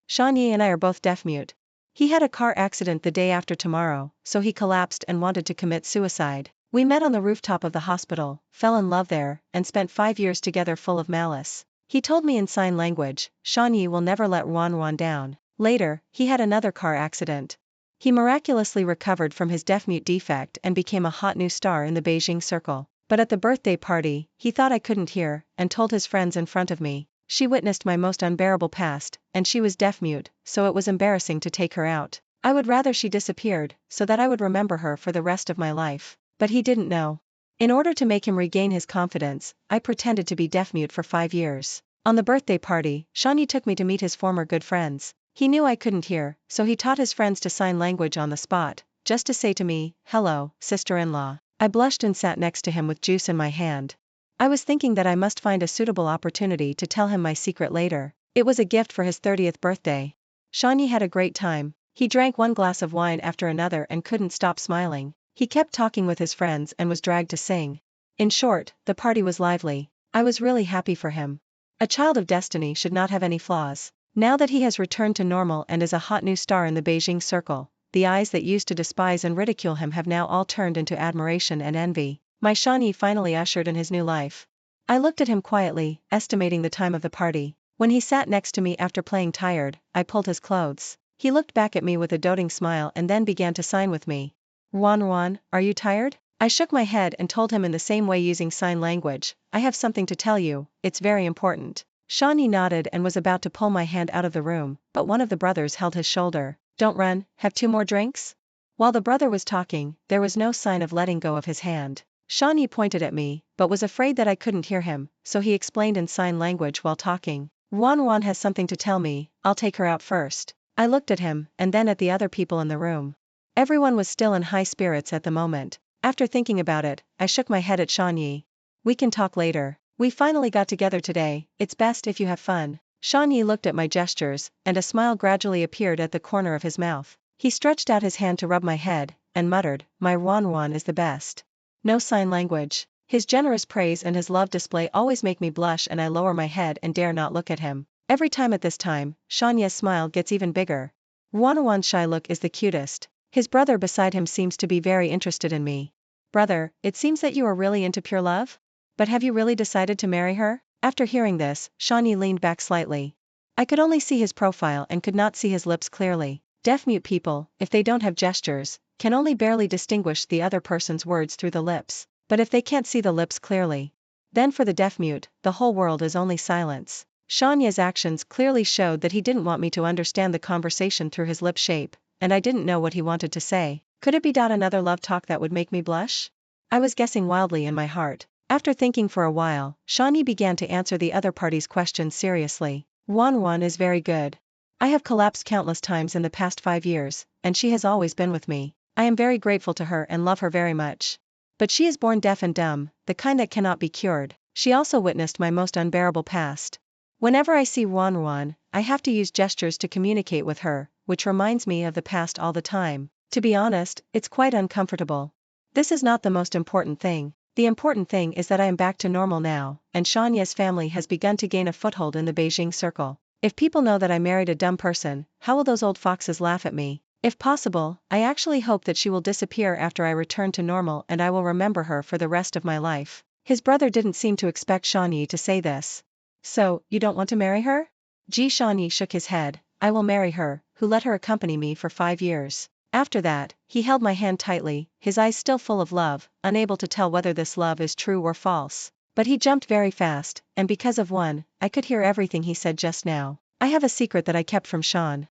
Shanye and I are both deaf-mute. He had a car accident the day after tomorrow, so he collapsed and wanted to commit suicide. We met on the rooftop of the hospital, fell in love there, and spent 5 years together full of malice. He told me in sign language, Shanye will never let Ruan down. Later, he had another car accident. He miraculously recovered from his deaf-mute defect and became a hot new star in the Beijing circle. But at the birthday party, he thought I couldn't hear, and told his friends in front of me. She witnessed my most unbearable past, and she was deaf-mute, so it was embarrassing to take her out. I would rather she disappeared, so that I would remember her for the rest of my life. But he didn't know. In order to make him regain his confidence, I pretended to be deaf-mute for 5 years. On the birthday party, Shanye took me to meet his former good friends. He knew I couldn't hear, so he taught his friends to sign language on the spot, just to say to me, "Hello, sister-in-law." I blushed and sat next to him with juice in my hand. I was thinking that I must find a suitable opportunity to tell him my secret later. It was a gift for his 30th birthday. Shanye had a great time. He drank one glass of wine after another and couldn't stop smiling. He kept talking with his friends and was dragged to sing. In short, the party was lively. I was really happy for him. A child of destiny should not have any flaws. Now that he has returned to normal and is a hot new star in the Beijing circle, the eyes that used to despise and ridicule him have now all turned into admiration and envy. My Shanye finally ushered in his new life. I looked at him quietly, estimating the time of the party. When he sat next to me after playing tired, I pulled his clothes. He looked back at me with a doting smile and then began to sign with me. Ruan, are you tired? I shook my head and told him in the same way using sign language, I have something to tell you, it's very important. Shanye nodded and was about to pull my hand out of the room, but one of the brothers held his shoulder. Don't run, have 2 more drinks? While the brother was talking, there was no sign of letting go of his hand. Shanye pointed at me, but was afraid that I couldn't hear him, so he explained in sign language while talking. Ruan has something to tell me, I'll take her out first. I looked at him, and then at the other people in the room. Everyone was still in high spirits at the moment. After thinking about it, I shook my head at Shanye. We can talk later. We finally got together today, it's best if you have fun. Shanye looked at my gestures, and a smile gradually appeared at the corner of his mouth. He stretched out his hand to rub my head, and muttered, my Ruan is the best. No sign language. His generous praise and his love display always make me blush and I lower my head and dare not look at him. Every time at this time, Shanye's smile gets even bigger. Ruan's shy look is the cutest. His brother beside him seems to be very interested in me. Brother, it seems that you are really into pure love? But have you really decided to marry her? After hearing this, Shanye leaned back slightly. I could only see his profile and could not see his lips clearly. Deaf-mute people, if they don't have gestures, can only barely distinguish the other person's words through the lips. But if they can't see the lips clearly, then for the deaf-mute, the whole world is only silence. Shanye's actions clearly showed that he didn't want me to understand the conversation through his lip shape, and I didn't know what he wanted to say. Could it be another love talk that would make me blush? I was guessing wildly in my heart. After thinking for a while, Shanye began to answer the other party's questions seriously. Ruan is very good. I have collapsed countless times in the past 5 years, and she has always been with me. I am very grateful to her and love her very much. But she is born deaf and dumb, the kind that cannot be cured. She also witnessed my most unbearable past. Whenever I see Ruan, I have to use gestures to communicate with her, which reminds me of the past all the time. To be honest, it's quite uncomfortable. This is not the most important thing. The important thing is that I am back to normal now, and Shanye's family has begun to gain a foothold in the Beijing circle. If people know that I married a dumb person, how will those old foxes laugh at me? If possible, I actually hope that she will disappear after I return to normal and I will remember her for the rest of my life. His brother didn't seem to expect Shanye to say this. So, you don't want to marry her? Shanye shook his head. I will marry her, who let her accompany me for 5 years. After that, he held my hand tightly, his eyes still full of love, unable to tell whether this love is true or false. But he jumped very fast, and because of I could hear everything he said just now. I have a secret that I kept from Shanye.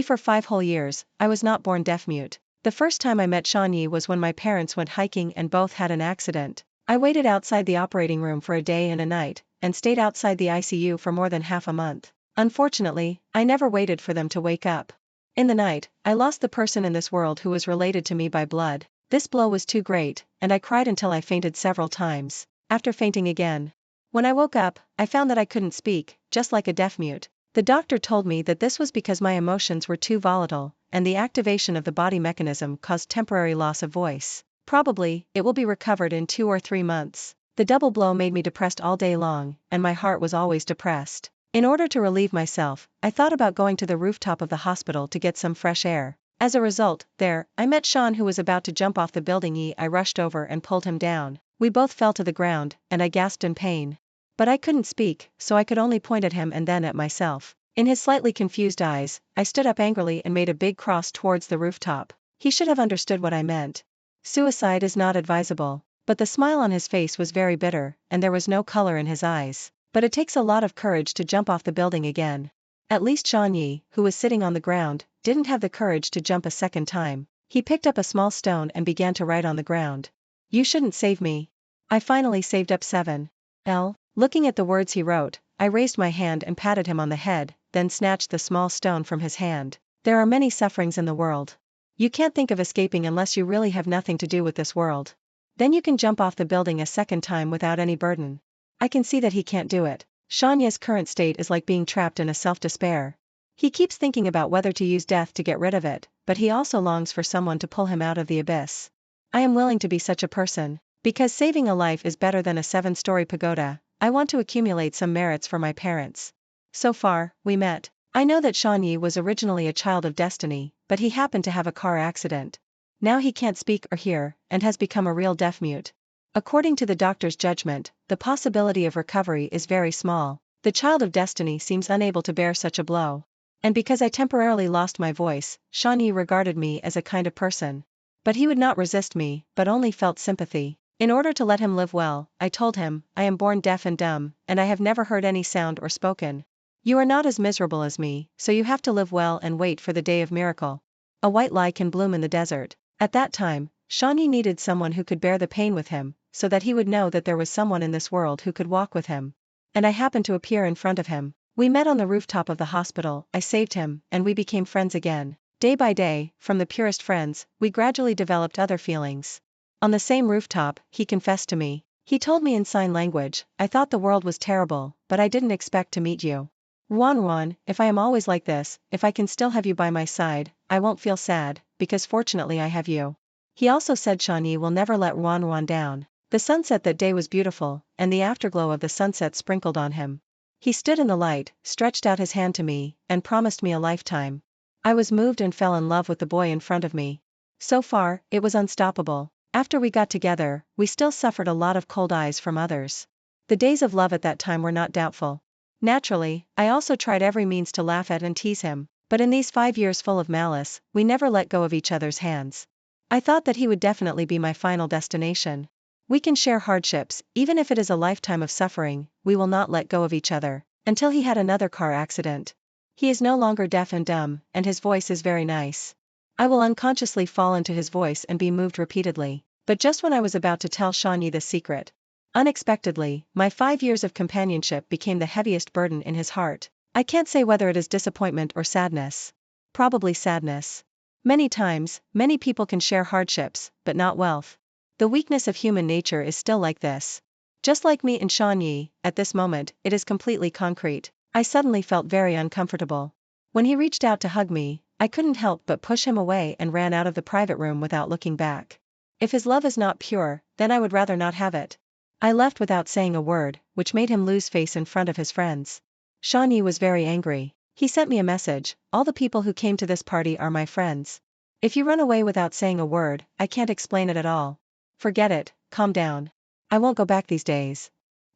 For 5 whole years, I was not born deaf-mute. The first time I met Shanye was when my parents went hiking and both had an accident. I waited outside the operating room for a day and a night, and stayed outside the ICU for more than half a month. Unfortunately, I never waited for them to wake up. In the night, I lost the person in this world who was related to me by blood. This blow was too great, and I cried until I fainted several times. After fainting again, when I woke up, I found that I couldn't speak, just like a deaf-mute. The doctor told me that this was because my emotions were too volatile, and the activation of the body mechanism caused temporary loss of voice. Probably, it will be recovered in 2 or 3 months. The double blow made me depressed all day long, and my heart was always depressed. In order to relieve myself, I thought about going to the rooftop of the hospital to get some fresh air. As a result, I met Sean, who was about to jump off the building. I rushed over and pulled him down. We both fell to the ground, and I gasped in pain. But I couldn't speak, so I could only point at him and then at myself. In his slightly confused eyes, I stood up angrily and made a big cross towards the rooftop. He should have understood what I meant. Suicide is not advisable. But the smile on his face was very bitter, and there was no color in his eyes. But it takes a lot of courage to jump off the building again. At least Sean Yi, who was sitting on the ground, didn't have the courage to jump a second time. He picked up a small stone and began to write on the ground. You shouldn't save me. I finally saved up 7L. Looking at the words he wrote, I raised my hand and patted him on the head, then snatched the small stone from his hand. There are many sufferings in the world. You can't think of escaping unless you really have nothing to do with this world. Then you can jump off the building a second time without any burden. I can see that he can't do it. Shanya's current state is like being trapped in a self-despair. He keeps thinking about whether to use death to get rid of it, but he also longs for someone to pull him out of the abyss. I am willing to be such a person. Because saving a life is better than a 7-story pagoda, I want to accumulate some merits for my parents. So far, we met. I know that Sean Yi was originally a child of destiny, but he happened to have a car accident. Now he can't speak or hear, and has become a real deaf-mute. According to the doctor's judgment, the possibility of recovery is very small. The child of destiny seems unable to bear such a blow. And because I temporarily lost my voice, Sean Yi regarded me as a kind of person. But he would not resist me, but only felt sympathy. In order to let him live well, I told him, I am born deaf and dumb, and I have never heard any sound or spoken. You are not as miserable as me, so you have to live well and wait for the day of miracle. A white lie can bloom in the desert. At that time, Sean Yi needed someone who could bear the pain with him, so that he would know that there was someone in this world who could walk with him. And I happened to appear in front of him. We met on the rooftop of the hospital, I saved him, and we became friends again. Day by day, from the purest friends, we gradually developed other feelings. On the same rooftop, he confessed to me. He told me in sign language, I thought the world was terrible, but I didn't expect to meet you. Ruan, if I am always like this, if I can still have you by my side, I won't feel sad, because fortunately I have you. He also said Sean Yi will never let Ruan down. The sunset that day was beautiful, and the afterglow of the sunset sprinkled on him. He stood in the light, stretched out his hand to me, and promised me a lifetime. I was moved and fell in love with the boy in front of me. So far, it was unstoppable. After we got together, we still suffered a lot of cold eyes from others. The days of love at that time were not doubtful. Naturally, I also tried every means to laugh at and tease him, but in these 5 years full of malice, we never let go of each other's hands. I thought that he would definitely be my final destination. We can share hardships, even if it is a lifetime of suffering, we will not let go of each other, until he had another car accident. He is no longer deaf and dumb, and his voice is very nice. I will unconsciously fall into his voice and be moved repeatedly, but just when I was about to tell Sean Yi the secret, unexpectedly, my 5 years of companionship became the heaviest burden in his heart. I can't say whether it is disappointment or sadness. Probably sadness. Many times, many people can share hardships, but not wealth. The weakness of human nature is still like this. Just like me and Sean Yi, at this moment, it is completely concrete. I suddenly felt very uncomfortable. When he reached out to hug me, I couldn't help but push him away and ran out of the private room without looking back. If his love is not pure, then I would rather not have it. I left without saying a word, which made him lose face in front of his friends. Sean Yi was very angry. He sent me a message, all the people who came to this party are my friends. If you run away without saying a word, I can't explain it at all. Forget it, calm down. I won't go back these days.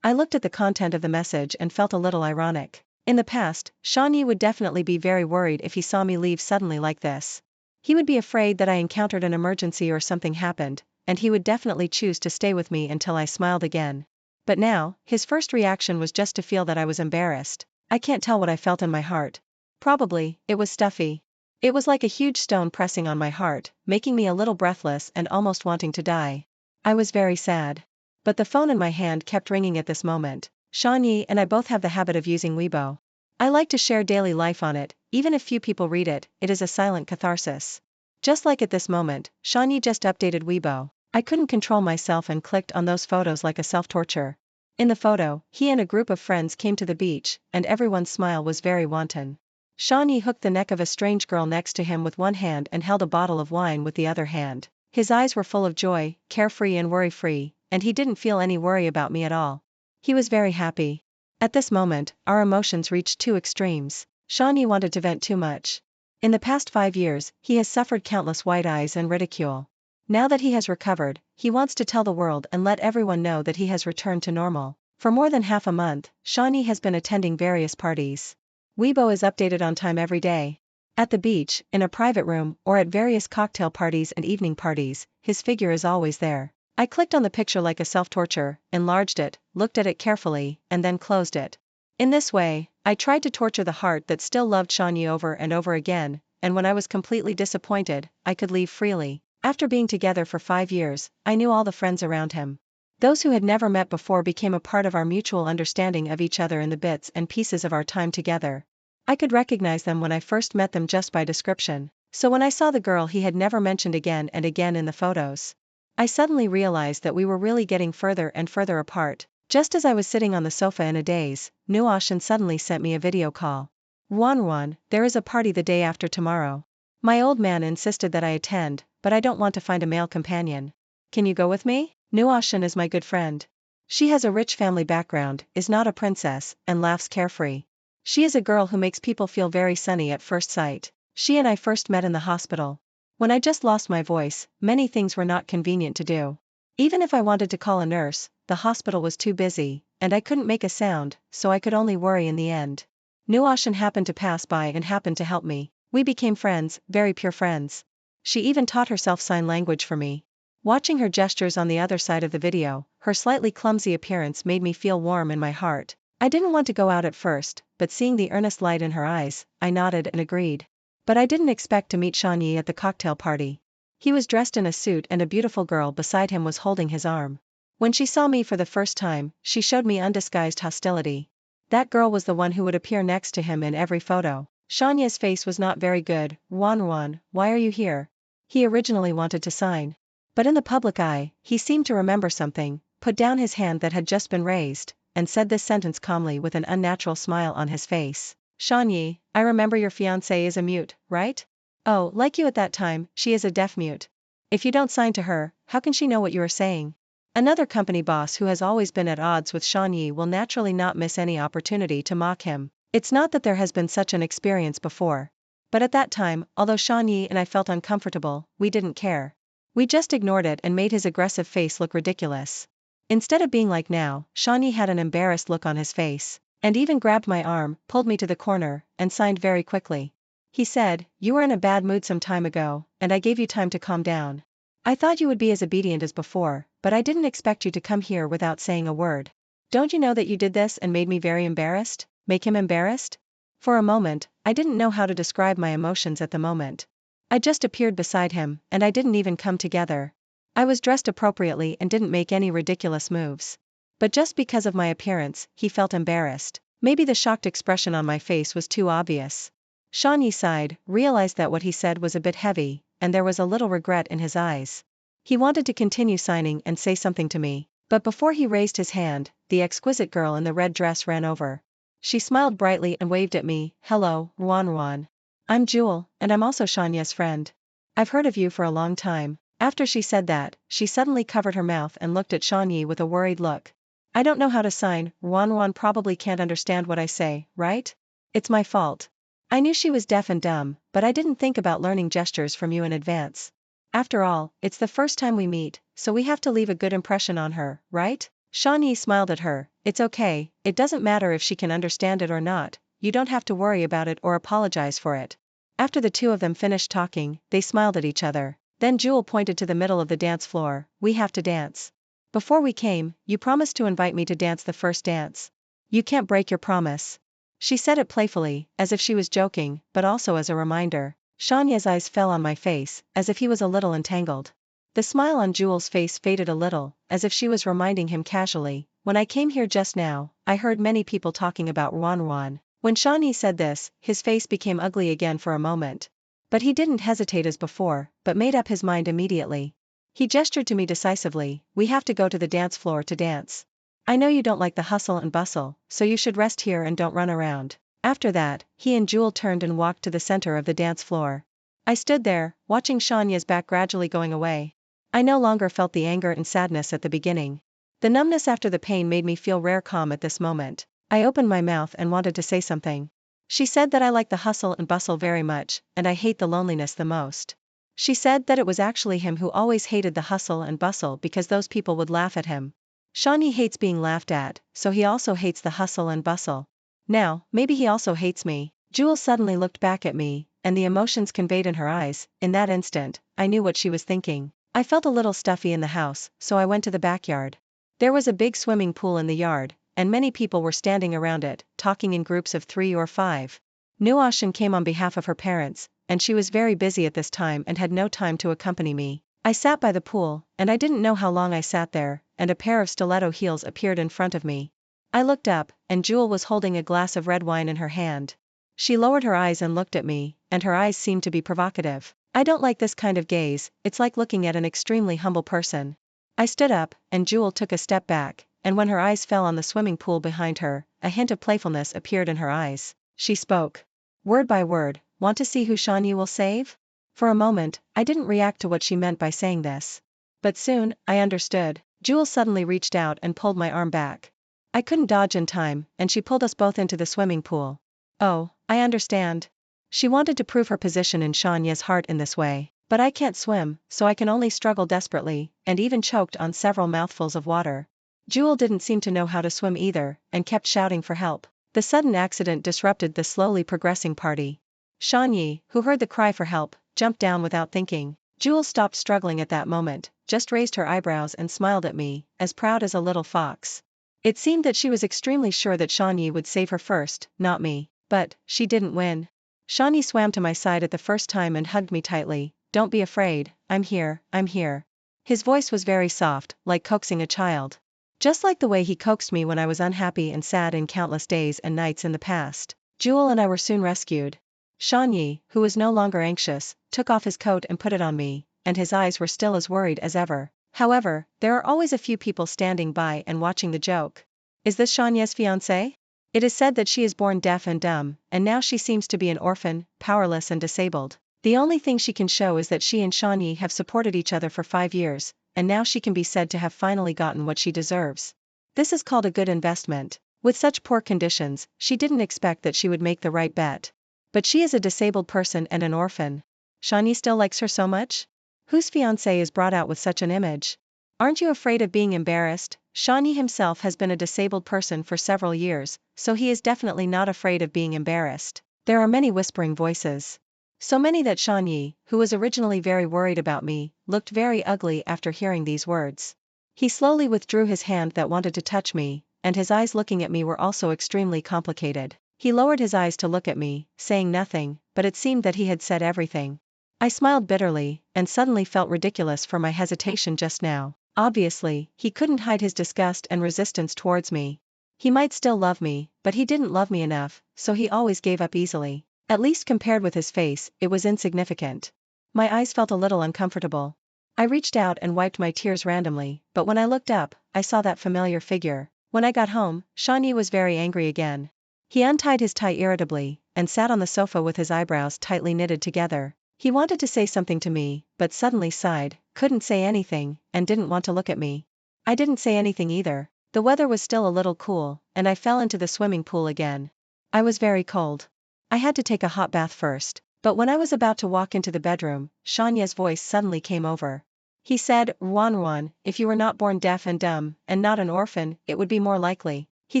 I looked at the content of the message and felt a little ironic. In the past, Sean Yi would definitely be very worried if he saw me leave suddenly like this. He would be afraid that I encountered an emergency or something happened, and he would definitely choose to stay with me until I smiled again. But now, his first reaction was just to feel that I was embarrassed. I can't tell what I felt in my heart. Probably, it was stuffy. It was like a huge stone pressing on my heart, making me a little breathless and almost wanting to die. I was very sad. But the phone in my hand kept ringing at this moment. Sean Yi and I both have the habit of using Weibo. I like to share daily life on it, even if few people read it, it is a silent catharsis. Just like at this moment, Sean Yi just updated Weibo. I couldn't control myself and clicked on those photos like a self-torture. In the photo, he and a group of friends came to the beach, and everyone's smile was very wanton. Sean Yi hooked the neck of a strange girl next to him with one hand and held a bottle of wine with the other hand. His eyes were full of joy, carefree and worry-free, and he didn't feel any worry about me at all. He was very happy. At this moment, our emotions reached two extremes. Shawnee wanted to vent too much. In the past 5 years, he has suffered countless white eyes and ridicule. Now that he has recovered, he wants to tell the world and let everyone know that he has returned to normal. For more than half a month, Shawnee has been attending various parties. Weibo is updated on time every day. At the beach, in a private room, or at various cocktail parties and evening parties, his figure is always there. I clicked on the picture like a self-torture, enlarged it, looked at it carefully, and then closed it. In this way, I tried to torture the heart that still loved Shawnee over and over again, and when I was completely disappointed, I could leave freely. After being together for 5 years, I knew all the friends around him. Those who had never met before became a part of our mutual understanding of each other in the bits and pieces of our time together. I could recognize them when I first met them just by description, so when I saw the girl he had never mentioned again and again in the photos, I suddenly realized that we were really getting further and further apart. Just as I was sitting on the sofa in a daze, Nuashan suddenly sent me a video call. Ruan, there is a party the day after tomorrow. My old man insisted that I attend, but I don't want to find a male companion. Can you go with me? Nuashan is my good friend. She has a rich family background, is not a princess, and laughs carefree. She is a girl who makes people feel very sunny at first sight. She and I first met in the hospital. When I just lost my voice, many things were not convenient to do. Even if I wanted to call a nurse, the hospital was too busy, and I couldn't make a sound, so I could only worry in the end. Nuashan happened to pass by and happened to help me. We became friends, very pure friends. She even taught herself sign language for me. Watching her gestures on the other side of the video, her slightly clumsy appearance made me feel warm in my heart. I didn't want to go out at first, but seeing the earnest light in her eyes, I nodded and agreed. But I didn't expect to meet Shawnee at the cocktail party. He was dressed in a suit and a beautiful girl beside him was holding his arm. When she saw me for the first time, she showed me undisguised hostility. That girl was the one who would appear next to him in every photo. Shawnee's face was not very good. Ruan, why are you here? He originally wanted to sign. But in the public eye, he seemed to remember something, put down his hand that had just been raised, and said this sentence calmly with an unnatural smile on his face. Shawnee, I remember your fiancée is a mute, right? Oh, like you at that time, she is a deaf mute. If you don't sign to her, how can she know what you are saying? Another company boss who has always been at odds with Shawnee will naturally not miss any opportunity to mock him. It's not that there has been such an experience before. But at that time, although Shawnee and I felt uncomfortable, we didn't care. We just ignored it and made his aggressive face look ridiculous. Instead of being like now, Shawnee had an embarrassed look on his face, and even grabbed my arm, pulled me to the corner, and signed very quickly. He said, you were in a bad mood some time ago, and I gave you time to calm down. I thought you would be as obedient as before, but I didn't expect you to come here without saying a word. Don't you know that you did this and made me very embarrassed? Make him embarrassed? For a moment, I didn't know how to describe my emotions at the moment. I just appeared beside him, and I didn't even come together. I was dressed appropriately and didn't make any ridiculous moves. But just because of my appearance, he felt embarrassed. Maybe the shocked expression on my face was too obvious. Shawnee sighed, realized that what he said was a bit heavy, and there was a little regret in his eyes. He wanted to continue signing and say something to me, but before he raised his hand, the exquisite girl in the red dress ran over. She smiled brightly and waved at me. Hello, Ruan. I'm Jewel, and I'm also Shawnee's friend. I've heard of you for a long time. After she said that, she suddenly covered her mouth and looked at Shawnee with a worried look. I don't know how to sign. Ruan probably can't understand what I say, right? It's my fault. I knew she was deaf and dumb, but I didn't think about learning gestures from you in advance. After all, it's the first time we meet, so we have to leave a good impression on her, right? Shawnee smiled at her. It's okay, it doesn't matter if she can understand it or not, you don't have to worry about it or apologize for it. After the two of them finished talking, they smiled at each other. Then Jewel pointed to the middle of the dance floor. We have to dance. Before we came, you promised to invite me to dance the first dance. You can't break your promise. She said it playfully, as if she was joking, but also as a reminder. Shawnee's eyes fell on my face, as if he was a little entangled. The smile on Jewel's face faded a little, as if she was reminding him casually, when I came here just now, I heard many people talking about Ruan. When Shawnee said this, his face became ugly again for a moment. But he didn't hesitate as before, but made up his mind immediately. He gestured to me decisively. We have to go to the dance floor to dance. I know you don't like the hustle and bustle, so you should rest here and don't run around. After that, he and Jewel turned and walked to the center of the dance floor. I stood there, watching Shanya's back gradually going away. I no longer felt the anger and sadness at the beginning. The numbness after the pain made me feel rare calm at this moment. I opened my mouth and wanted to say something. She said that I like the hustle and bustle very much, and I hate the loneliness the most. She said that it was actually him who always hated the hustle and bustle because those people would laugh at him. Shawnee hates being laughed at, so he also hates the hustle and bustle. Now, maybe he also hates me. Jewel suddenly looked back at me, and the emotions conveyed in her eyes. In that instant, I knew what she was thinking. I felt a little stuffy in the house, so I went to the backyard. There was a big swimming pool in the yard, and many people were standing around it, talking in groups of 3 or 5. Nuashin came on behalf of her parents, and she was very busy at this time and had no time to accompany me. I sat by the pool, and I didn't know how long I sat there, and a pair of stiletto heels appeared in front of me. I looked up, and Jewel was holding a glass of red wine in her hand. She lowered her eyes and looked at me, and her eyes seemed to be provocative. I don't like this kind of gaze, it's like looking at an extremely humble person. I stood up, and Jewel took a step back, and when her eyes fell on the swimming pool behind her, a hint of playfulness appeared in her eyes. She spoke. Word by word, want to see who Shawnee will save? For a moment, I didn't react to what she meant by saying this. But soon, I understood. Jewel suddenly reached out and pulled my arm back. I couldn't dodge in time, and she pulled us both into the swimming pool. Oh, I understand. She wanted to prove her position in Shawnee's heart in this way. But I can't swim, so I can only struggle desperately, and even choked on several mouthfuls of water. Jewel didn't seem to know how to swim either, and kept shouting for help. The sudden accident disrupted the slowly progressing party. Shawnee, who heard the cry for help, jumped down without thinking. Jewel stopped struggling at that moment, just raised her eyebrows and smiled at me, as proud as a little fox. It seemed that she was extremely sure that Shawnee would save her first, not me. But she didn't win. Shawnee swam to my side at the first time and hugged me tightly. Don't be afraid, I'm here, I'm here. His voice was very soft, like coaxing a child. Just like the way he coaxed me when I was unhappy and sad in countless days and nights in the past. Jewel and I were soon rescued. Shawnee, who was no longer anxious, took off his coat and put it on me, and his eyes were still as worried as ever. However, there are always a few people standing by and watching the joke. Is this Shawnee's fiancé? It is said that she is born deaf and dumb, and now she seems to be an orphan, powerless and disabled. The only thing she can show is that she and Shawnee have supported each other for 5 years, and now she can be said to have finally gotten what she deserves. This is called a good investment. With such poor conditions, she didn't expect that she would make the right bet. But she is a disabled person and an orphan. Shawnee still likes her so much? Whose fiancé is brought out with such an image? Aren't you afraid of being embarrassed? Shawnee himself has been a disabled person for several years, so he is definitely not afraid of being embarrassed. There are many whispering voices. So many that Shawnee, who was originally very worried about me, looked very ugly after hearing these words. He slowly withdrew his hand that wanted to touch me, and his eyes looking at me were also extremely complicated. He lowered his eyes to look at me, saying nothing, but it seemed that he had said everything. I smiled bitterly, and suddenly felt ridiculous for my hesitation just now. Obviously, he couldn't hide his disgust and resistance towards me. He might still love me, but he didn't love me enough, so he always gave up easily. At least compared with his face, it was insignificant. My eyes felt a little uncomfortable. I reached out and wiped my tears randomly, but when I looked up, I saw that familiar figure. When I got home, Shawnee was very angry again. He untied his tie irritably, and sat on the sofa with his eyebrows tightly knitted together. He wanted to say something to me, but suddenly sighed, couldn't say anything, and didn't want to look at me. I didn't say anything either. The weather was still a little cool, and I fell into the swimming pool again. I was very cold. I had to take a hot bath first, but when I was about to walk into the bedroom, Shanya's voice suddenly came over. He said, Ruan, if you were not born deaf and dumb, and not an orphan, it would be more likely. He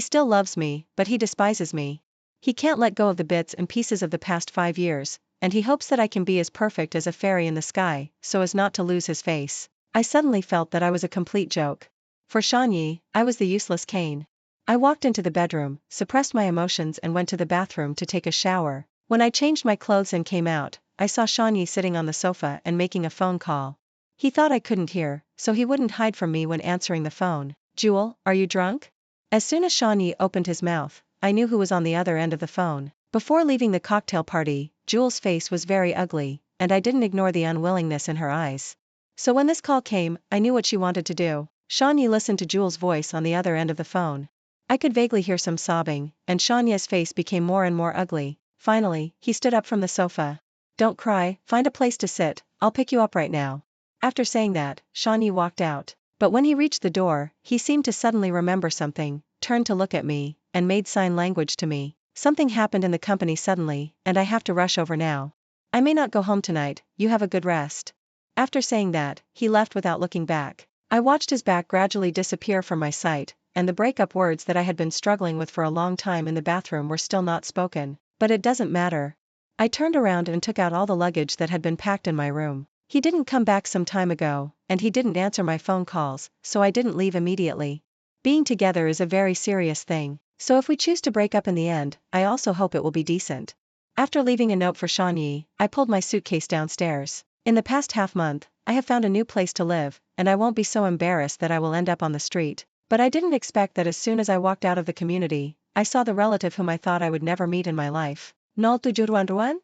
still loves me, but he despises me. He can't let go of the bits and pieces of the past 5 years, and he hopes that I can be as perfect as a fairy in the sky, so as not to lose his face. I suddenly felt that I was a complete joke. For Shanyi, I was the useless Cain. I walked into the bedroom, suppressed my emotions and went to the bathroom to take a shower. When I changed my clothes and came out, I saw Shanyi sitting on the sofa and making a phone call. He thought I couldn't hear, so he wouldn't hide from me when answering the phone. Jewel, are you drunk? As soon as Shanyi opened his mouth, I knew who was on the other end of the phone. Before leaving the cocktail party, Jewel's face was very ugly, and I didn't ignore the unwillingness in her eyes. So when this call came, I knew what she wanted to do. Shanyi listened to Jewel's voice on the other end of the phone. I could vaguely hear some sobbing, and Shanya's face became more and more ugly. Finally, he stood up from the sofa. Don't cry, find a place to sit, I'll pick you up right now. After saying that, Shanyi walked out. But when he reached the door, he seemed to suddenly remember something, turned to look at me, and made sign language to me. Something happened in the company suddenly, and I have to rush over now. I may not go home tonight, you have a good rest. After saying that, he left without looking back. I watched his back gradually disappear from my sight, and the breakup words that I had been struggling with for a long time in the bathroom were still not spoken. But it doesn't matter. I turned around and took out all the luggage that had been packed in my room. He didn't come back some time ago, and he didn't answer my phone calls, so I didn't leave immediately. Being together is a very serious thing, so if we choose to break up in the end, I also hope it will be decent. After leaving a note for Shani, I pulled my suitcase downstairs. In the past half-month, I have found a new place to live, and I won't be so embarrassed that I will end up on the street. But I didn't expect that as soon as I walked out of the community, I saw the relative whom I thought I would never meet in my life. Nol tujuruan?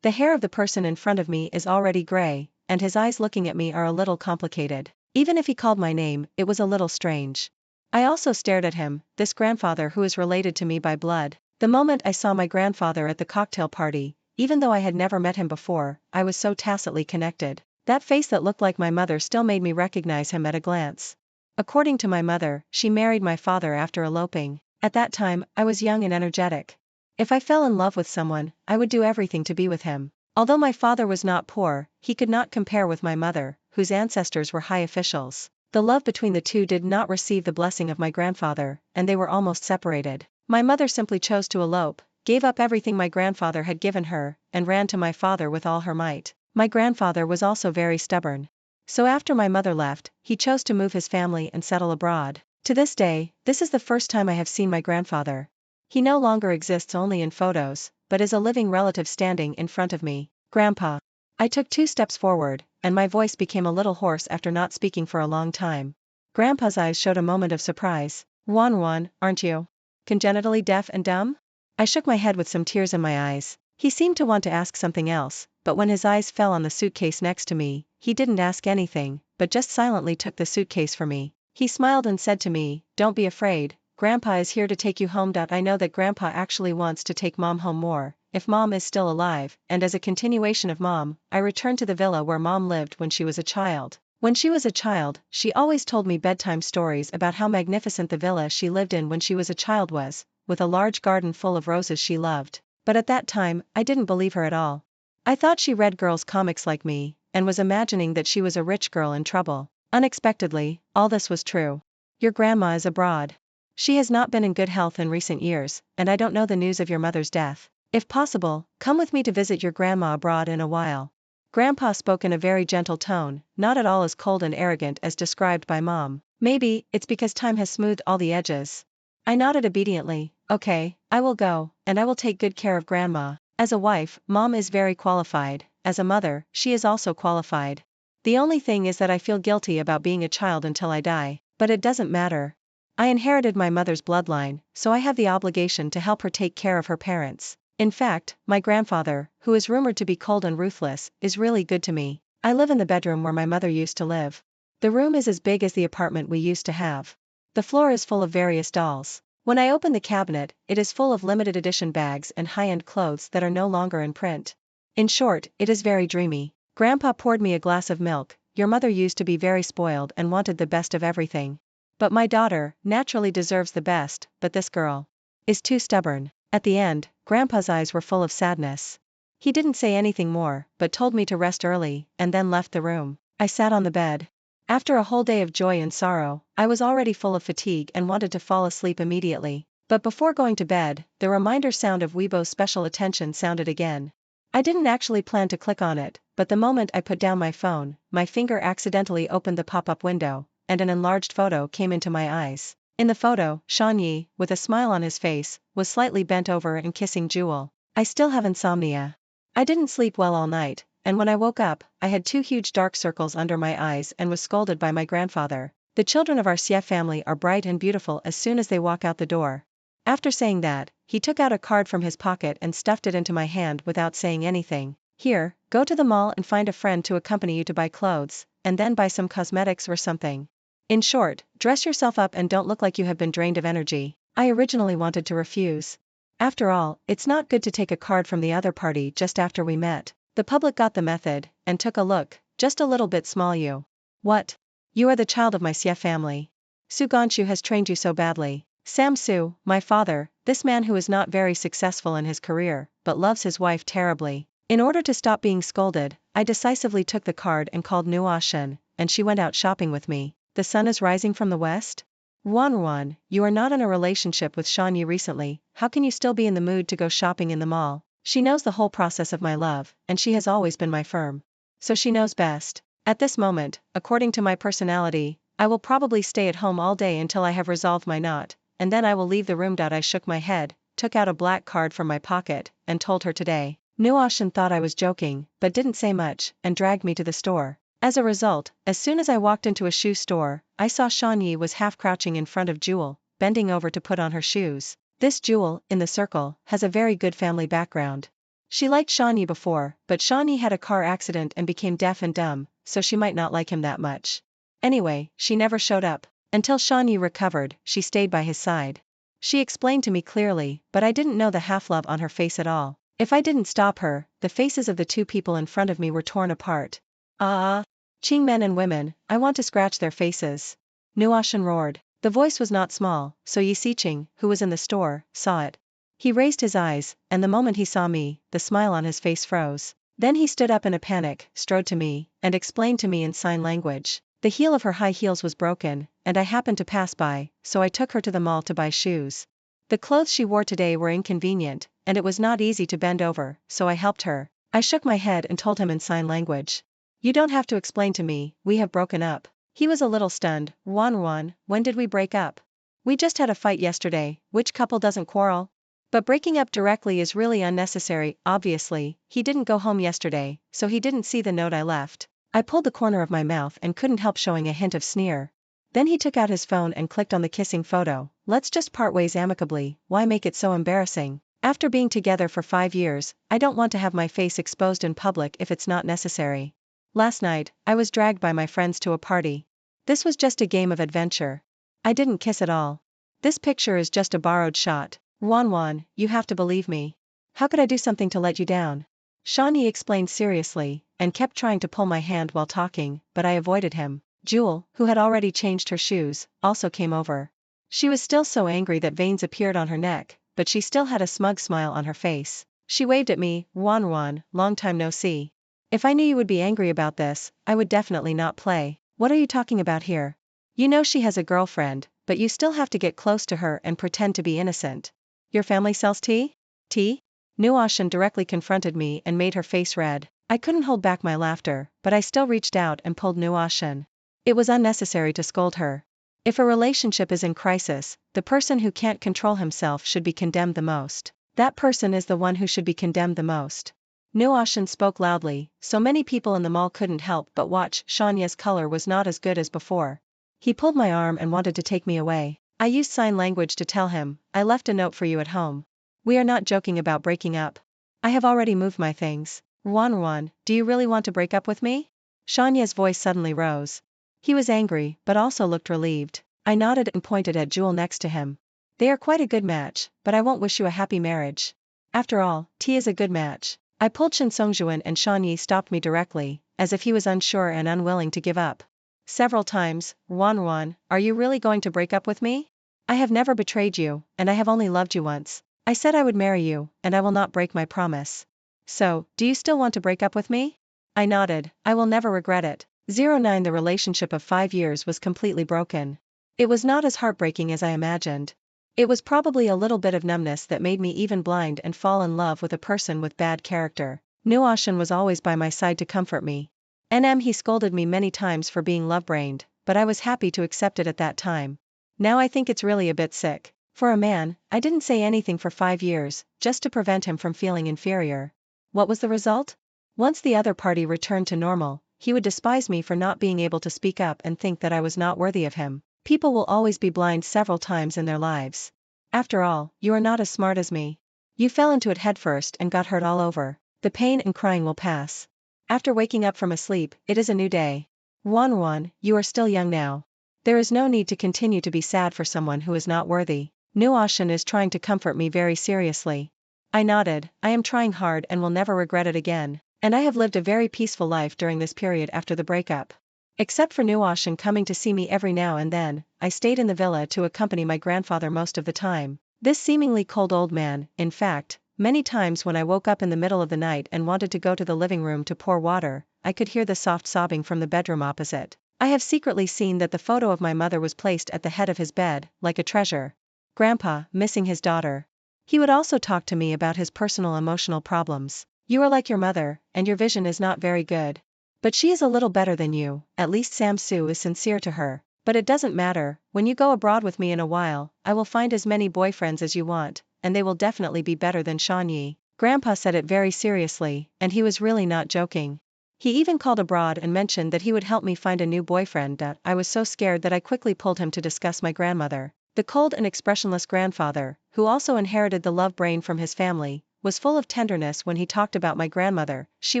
The hair of the person in front of me is already gray, and his eyes looking at me are a little complicated. Even if he called my name, it was a little strange. I also stared at him, this grandfather who is related to me by blood. The moment I saw my grandfather at the cocktail party, even though I had never met him before, I was so tacitly connected. That face that looked like my mother still made me recognize him at a glance. According to my mother, she married my father after eloping. At that time, I was young and energetic. If I fell in love with someone, I would do everything to be with him. Although my father was not poor, he could not compare with my mother, whose ancestors were high officials. The love between the two did not receive the blessing of my grandfather, and they were almost separated. My mother simply chose to elope, gave up everything my grandfather had given her, and ran to my father with all her might. My grandfather was also very stubborn. So after my mother left, he chose to move his family and settle abroad. To this day, this is the first time I have seen my grandfather. He no longer exists only in photos, but is a living relative standing in front of me. Grandpa. I took 2 steps forward, and my voice became a little hoarse after not speaking for a long time. Grandpa's eyes showed a moment of surprise. Juan, aren't you congenitally deaf and dumb? I shook my head with some tears in my eyes. He seemed to want to ask something else, but when his eyes fell on the suitcase next to me, he didn't ask anything, but just silently took the suitcase for me. He smiled and said to me, "Don't be afraid, Grandpa is here to take you home." I know that Grandpa actually wants to take Mom home more, if Mom is still alive, and as a continuation of Mom, I returned to the villa where Mom lived when she was a child. When she was a child, she always told me bedtime stories about how magnificent the villa she lived in when she was a child was, with a large garden full of roses she loved. But at that time, I didn't believe her at all. I thought she read girls' comics like me, and was imagining that she was a rich girl in trouble. Unexpectedly, all this was true. Your grandma is abroad. She has not been in good health in recent years, and I don't know the news of your mother's death. If possible, come with me to visit your grandma abroad in a while. Grandpa spoke in a very gentle tone, not at all as cold and arrogant as described by Mom. Maybe, it's because time has smoothed all the edges. I nodded obediently. Okay, I will go, and I will take good care of Grandma. As a wife, Mom is very qualified. As a mother, she is also qualified. The only thing is that I feel guilty about being a child until I die, but it doesn't matter. I inherited my mother's bloodline, so I have the obligation to help her take care of her parents. In fact, my grandfather, who is rumored to be cold and ruthless, is really good to me. I live in the bedroom where my mother used to live. The room is as big as the apartment we used to have. The floor is full of various dolls. When I open the cabinet, it is full of limited edition bags and high-end clothes that are no longer in print. In short, it is very dreamy. Grandpa poured me a glass of milk. Your mother used to be very spoiled and wanted the best of everything. But my daughter naturally deserves the best, but this girl is too stubborn. At the end, Grandpa's eyes were full of sadness. He didn't say anything more, but told me to rest early, and then left the room. I sat on the bed. After a whole day of joy and sorrow, I was already full of fatigue and wanted to fall asleep immediately. But before going to bed, the reminder sound of Weibo's special attention sounded again. I didn't actually plan to click on it, but the moment I put down my phone, my finger accidentally opened the pop-up window, and an enlarged photo came into my eyes. In the photo, Shani, with a smile on his face, was slightly bent over and kissing Jewel. I still have insomnia. I didn't sleep well all night, and when I woke up, I had 2 huge dark circles under my eyes and was scolded by my grandfather. The children of our Xie family are bright and beautiful as soon as they walk out the door. After saying that, he took out a card from his pocket and stuffed it into my hand without saying anything. Here, go to the mall and find a friend to accompany you to buy clothes, and then buy some cosmetics or something. In short, dress yourself up and don't look like you have been drained of energy. I originally wanted to refuse. After all, it's not good to take a card from the other party just after we met. The public got the method, and took a look, just a little bit small. You. What? You are the child of my Xie family. Su Gonshu has trained you so badly. Samsu, my father, this man who is not very successful in his career, but loves his wife terribly. In order to stop being scolded, I decisively took the card and called Nuashin, and she went out shopping with me. The sun is rising from the west? Ruan, you are not in a relationship with Shanyi recently, how can you still be in the mood to go shopping in the mall? She knows the whole process of my love, and she has always been my firm. So she knows best. At this moment, according to my personality, I will probably stay at home all day until I have resolved my knot, and then I will leave the room. I shook my head, took out a black card from my pocket, and told her today. Nuashin thought I was joking, but didn't say much, and dragged me to the store. As a result, as soon as I walked into a shoe store, I saw Shanyi was half crouching in front of Jewel, bending over to put on her shoes. This Jewel, in the circle, has a very good family background. She liked Shanyi before, but Shanyi had a car accident and became deaf and dumb, so she might not like him that much. Anyway, she never showed up. Until Shanyi recovered, she stayed by his side. She explained to me clearly, but I didn't know the half-love on her face at all. If I didn't stop her, the faces of the two people in front of me were torn apart. Qing men and women, I want to scratch their faces. Nuashin roared. The voice was not small, so Yi Siqing, who was in the store, saw it. He raised his eyes, and the moment he saw me, the smile on his face froze. Then he stood up in a panic, strode to me, and explained to me in sign language. The heel of her high heels was broken, and I happened to pass by, so I took her to the mall to buy shoes. The clothes she wore today were inconvenient, and it was not easy to bend over, so I helped her. I shook my head and told him in sign language. You don't have to explain to me, we have broken up. He was a little stunned. Ruan, when did we break up? We just had a fight yesterday, which couple doesn't quarrel? But breaking up directly is really unnecessary. Obviously, he didn't go home yesterday, so he didn't see the note I left. I pulled the corner of my mouth and couldn't help showing a hint of sneer. Then he took out his phone and clicked on the kissing photo. Let's just part ways amicably, why make it so embarrassing? After being together for 5 years, I don't want to have my face exposed in public if it's not necessary. Last night, I was dragged by my friends to a party. This was just a game of adventure. I didn't kiss at all. This picture is just a borrowed shot. Ruan, you have to believe me. How could I do something to let you down? Shanyi explained seriously, and kept trying to pull my hand while talking, but I avoided him. Jewel, who had already changed her shoes, also came over. She was still so angry that veins appeared on her neck, but she still had a smug smile on her face. She waved at me. Ruan, long time no see. If I knew you would be angry about this, I would definitely not play. What are you talking about here? You know she has a girlfriend, but you still have to get close to her and pretend to be innocent. Your family sells tea? Tea? Nuashin directly confronted me and made her face red. I couldn't hold back my laughter, but I still reached out and pulled Nuashin. It was unnecessary to scold her. If a relationship is in crisis, the person who can't control himself should be condemned the most. That person is the one who should be condemned the most. Nuashin spoke loudly, so many people in the mall couldn't help but watch. Shanya's color was not as good as before. He pulled my arm and wanted to take me away. I used sign language to tell him, I left a note for you at home. We are not joking about breaking up. I have already moved my things. Ruan, do you really want to break up with me? Shanya's voice suddenly rose. He was angry, but also looked relieved. I nodded and pointed at Jewel next to him. They are quite a good match, but I won't wish you a happy marriage. After all, tea is a good match. I pulled Shin Songjuan and Shanyi stopped me directly, as if he was unsure and unwilling to give up. Several times. Ruan, are you really going to break up with me? I have never betrayed you, and I have only loved you once. I said I would marry you, and I will not break my promise. So, do you still want to break up with me? I nodded. I will never regret it. 09 The relationship of 5 years was completely broken. It was not as heartbreaking as I imagined. It was probably a little bit of numbness that made me even blind and fall in love with a person with bad character. Nuashin was always by my side to comfort me. He scolded me many times for being love-brained, but I was happy to accept it at that time. Now I think it's really a bit sick. For a man, I didn't say anything for 5 years, just to prevent him from feeling inferior. What was the result? Once the other party returned to normal, he would despise me for not being able to speak up and think that I was not worthy of him. People will always be blind several times in their lives. After all, you are not as smart as me. You fell into it headfirst and got hurt all over. The pain and crying will pass. After waking up from a sleep, it is a new day. Ruan, you are still young now. There is no need to continue to be sad for someone who is not worthy. Nuashin is trying to comfort me very seriously. I nodded. I am trying hard and will never regret it again, and I have lived a very peaceful life during this period after the breakup. Except for Nuashan coming to see me every now and then, I stayed in the villa to accompany my grandfather most of the time. This seemingly cold old man, in fact, many times when I woke up in the middle of the night and wanted to go to the living room to pour water, I could hear the soft sobbing from the bedroom opposite. I have secretly seen that the photo of my mother was placed at the head of his bed, like a treasure. Grandpa, missing his daughter. He would also talk to me about his personal emotional problems. You are like your mother, and your vision is not very good. But she is a little better than you, at least Samsu is sincere to her. But it doesn't matter, when you go abroad with me in a while, I will find as many boyfriends as you want, and they will definitely be better than Shanyi. Grandpa said it very seriously, and he was really not joking. He even called abroad and mentioned that he would help me find a new boyfriend. I was so scared that I quickly pulled him to discuss my grandmother. The cold and expressionless grandfather, who also inherited the love brain from his family, was full of tenderness when he talked about my grandmother. She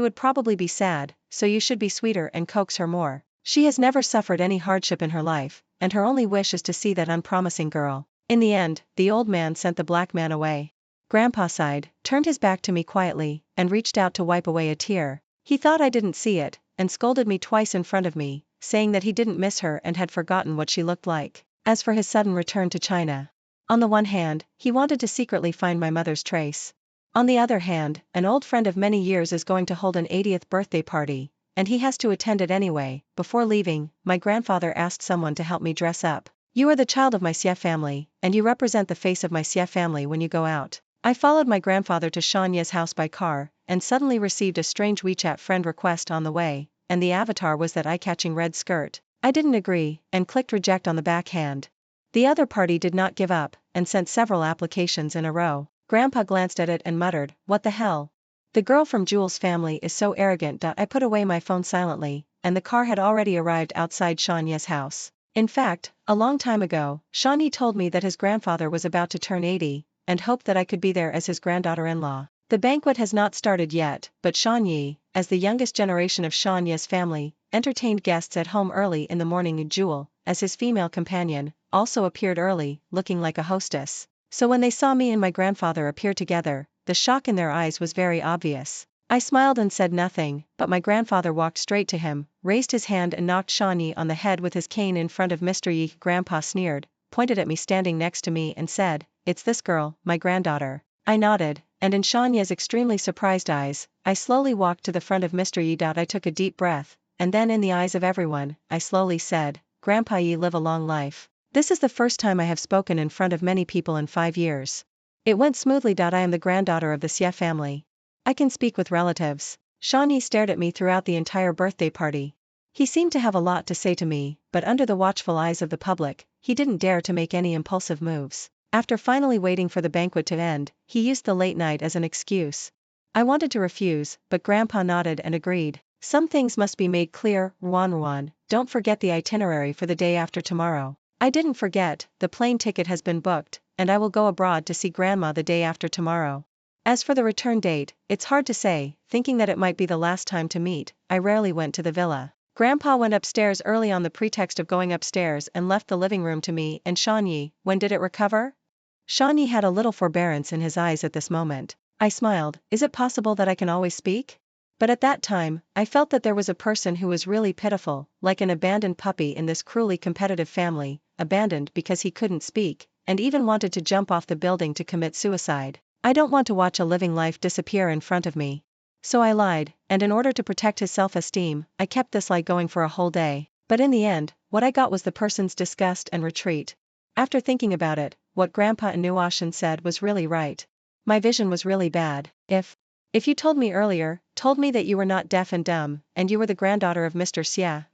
would probably be sad, so you should be sweeter and coax her more. She has never suffered any hardship in her life, and her only wish is to see that unpromising girl. In the end, the old man sent the black man away. Grandpa sighed, turned his back to me quietly, and reached out to wipe away a tear. He thought I didn't see it, and scolded me twice in front of me, saying that he didn't miss her and had forgotten what she looked like. As for his sudden return to China, on the one hand, he wanted to secretly find my mother's trace. On the other hand, an old friend of many years is going to hold an 80th birthday party, and he has to attend it anyway. Before leaving, my grandfather asked someone to help me dress up. You are the child of my Xie family, and you represent the face of my Xie family when you go out. I followed my grandfather to Shanya's house by car, and suddenly received a strange WeChat friend request on the way, and the avatar was that eye-catching red skirt. I didn't agree, and clicked reject on the backhand. The other party did not give up, and sent several applications in a row. Grandpa glanced at it and muttered, "What the hell? The girl from Jules' family is so arrogant." I put away my phone silently, and the car had already arrived outside Shanya's house. In fact, a long time ago, Shanya told me that his grandfather was about to turn 80, and hoped that I could be there as his granddaughter-in-law. The banquet has not started yet, but Shanyi, as the youngest generation of Shanya's family, entertained guests at home early in the morning. Jewel, as his female companion, also appeared early, looking like a hostess. So when they saw me and my grandfather appear together, the shock in their eyes was very obvious. I smiled and said nothing, but my grandfather walked straight to him, raised his hand and knocked Shanyi on the head with his cane in front of Mr. Yi. Grandpa sneered, pointed at me standing next to me and said, "It's this girl, my granddaughter." I nodded, and in Shanya's extremely surprised eyes, I slowly walked to the front of Mr. Yi. I took a deep breath, and then in the eyes of everyone, I slowly said, "Grandpa Yi, live a long life." This is the first time I have spoken in front of many people in 5 years. It went smoothly. I am the granddaughter of the Xie family. I can speak with relatives. Shanyi stared at me throughout the entire birthday party. He seemed to have a lot to say to me, but under the watchful eyes of the public, he didn't dare to make any impulsive moves. After finally waiting for the banquet to end, he used the late night as an excuse. I wanted to refuse, but Grandpa nodded and agreed. Some things must be made clear. Ruan, don't forget the itinerary for the day after tomorrow. I didn't forget, the plane ticket has been booked, and I will go abroad to see Grandma the day after tomorrow. As for the return date, it's hard to say, thinking that it might be the last time to meet, I rarely went to the villa. Grandpa went upstairs early on the pretext of going upstairs and left the living room to me and Shanyi. When did it recover? Shanyi had a little forbearance in his eyes at this moment. I smiled, is it possible that I can always speak? But at that time, I felt that there was a person who was really pitiful, like an abandoned puppy in this cruelly competitive family, abandoned because he couldn't speak, and even wanted to jump off the building to commit suicide. I don't want to watch a living life disappear in front of me. So I lied, and in order to protect his self-esteem, I kept this lie going for a whole day. But in the end, what I got was the person's disgust and retreat. After thinking about it, what Grandpa Inuashan said was really right. My vision was really bad. If you told me earlier, told me that you were not deaf and dumb, and you were the granddaughter of Mr. Xie,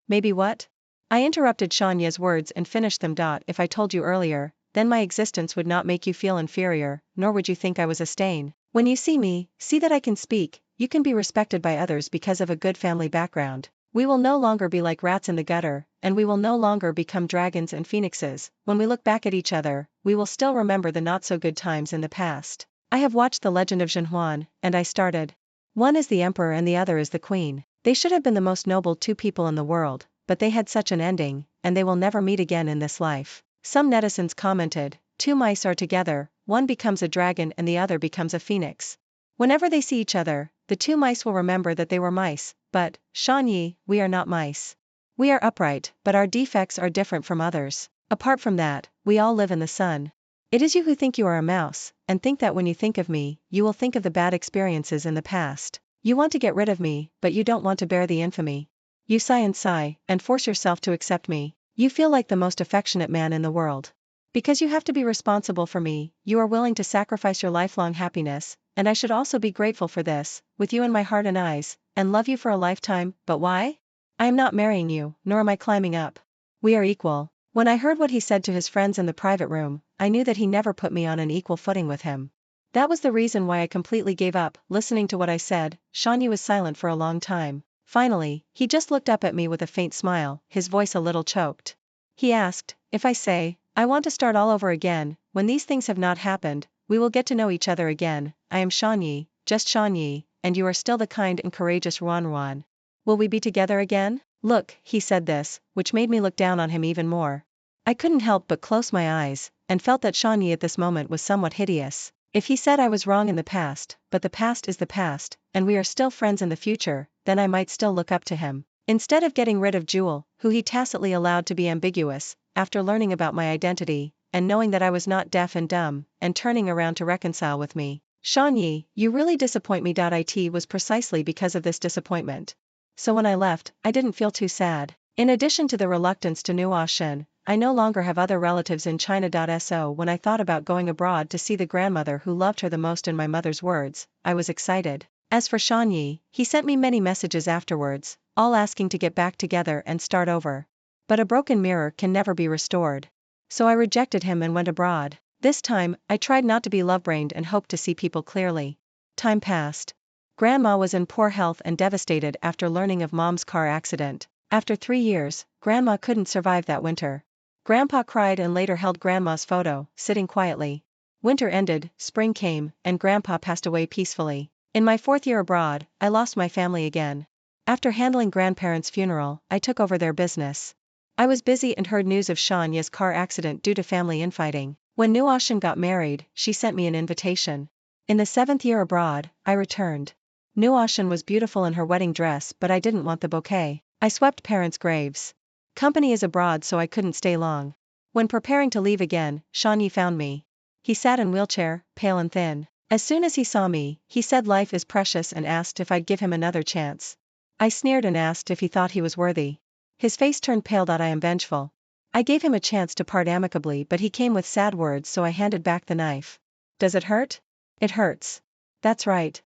maybe what? I interrupted Shanya's words and finished them. If I told you earlier, then my existence would not make you feel inferior, nor would you think I was a stain. When you see me, see that I can speak, you can be respected by others because of a good family background. We will no longer be like rats in the gutter, and we will no longer become dragons and phoenixes. When we look back at each other, we will still remember the not-so-good times in the past. I have watched The Legend of Zhenhuan, and I started. One is the emperor and the other is the queen. They should have been the most noble two people in the world, but they had such an ending, and they will never meet again in this life. Some netizens commented, two mice are together, one becomes a dragon and the other becomes a phoenix. Whenever they see each other, the two mice will remember that they were mice, but, Shanyi, we are not mice. We are upright, but our defects are different from others. Apart from that, we all live in the sun. It is you who think you are a mouse, and think that when you think of me, you will think of the bad experiences in the past. You want to get rid of me, but you don't want to bear the infamy. You sigh, and force yourself to accept me. You feel like the most affectionate man in the world. Because you have to be responsible for me, you are willing to sacrifice your lifelong happiness, and I should also be grateful for this, with you in my heart and eyes, and love you for a lifetime, but why? I am not marrying you, nor am I climbing up. We are equal. When I heard what he said to his friends in the private room, I knew that he never put me on an equal footing with him. That was the reason why I completely gave up listening to what I said. Shawnee was silent for a long time. Finally, he just looked up at me with a faint smile, his voice a little choked. He asked, if I say, I want to start all over again, when these things have not happened, we will get to know each other again. I am Shawnee, just Shawnee, and you are still the kind and courageous Ruan Ruan. Will we be together again? Look, he said this, which made me look down on him even more. I couldn't help but close my eyes, and felt that Shawnee at this moment was somewhat hideous. If he said I was wrong in the past, but the past is the past, and we are still friends in the future, then I might still look up to him. Instead of getting rid of Jewel, who he tacitly allowed to be ambiguous, after learning about my identity, and knowing that I was not deaf and dumb, and turning around to reconcile with me. Shawnee, you really disappoint me. It was precisely because of this disappointment. So when I left, I didn't feel too sad. In addition to the reluctance to Nuashen, I no longer have other relatives in China. So when I thought about going abroad to see the grandmother who loved her the most, in my mother's words, I was excited. As for Shawnee, he sent me many messages afterwards, all asking to get back together and start over. But a broken mirror can never be restored. So I rejected him and went abroad. This time, I tried not to be love-brained and hoped to see people clearly. Time passed. Grandma was in poor health and devastated after learning of Mom's car accident. After 3 years, Grandma couldn't survive that winter. Grandpa cried and later held Grandma's photo, sitting quietly. Winter ended, spring came, and Grandpa passed away peacefully. In my 4th year abroad, I lost my family again. After handling grandparents' funeral, I took over their business. I was busy and heard news of Shanya's car accident due to family infighting. When Nuashen got married, she sent me an invitation. In the 7th year abroad, I returned. Nuashen was beautiful in her wedding dress, but I didn't want the bouquet. I swept parents' graves. Company is abroad, so I couldn't stay long. When preparing to leave again, Shawnee found me. He sat in wheelchair, pale and thin. As soon as he saw me, he said life is precious and asked if I'd give him another chance. I sneered and asked if he thought he was worthy. His face turned pale. I am vengeful. I gave him a chance to part amicably, but he came with sad words, so I handed back the knife. Does it hurt? It hurts. That's right.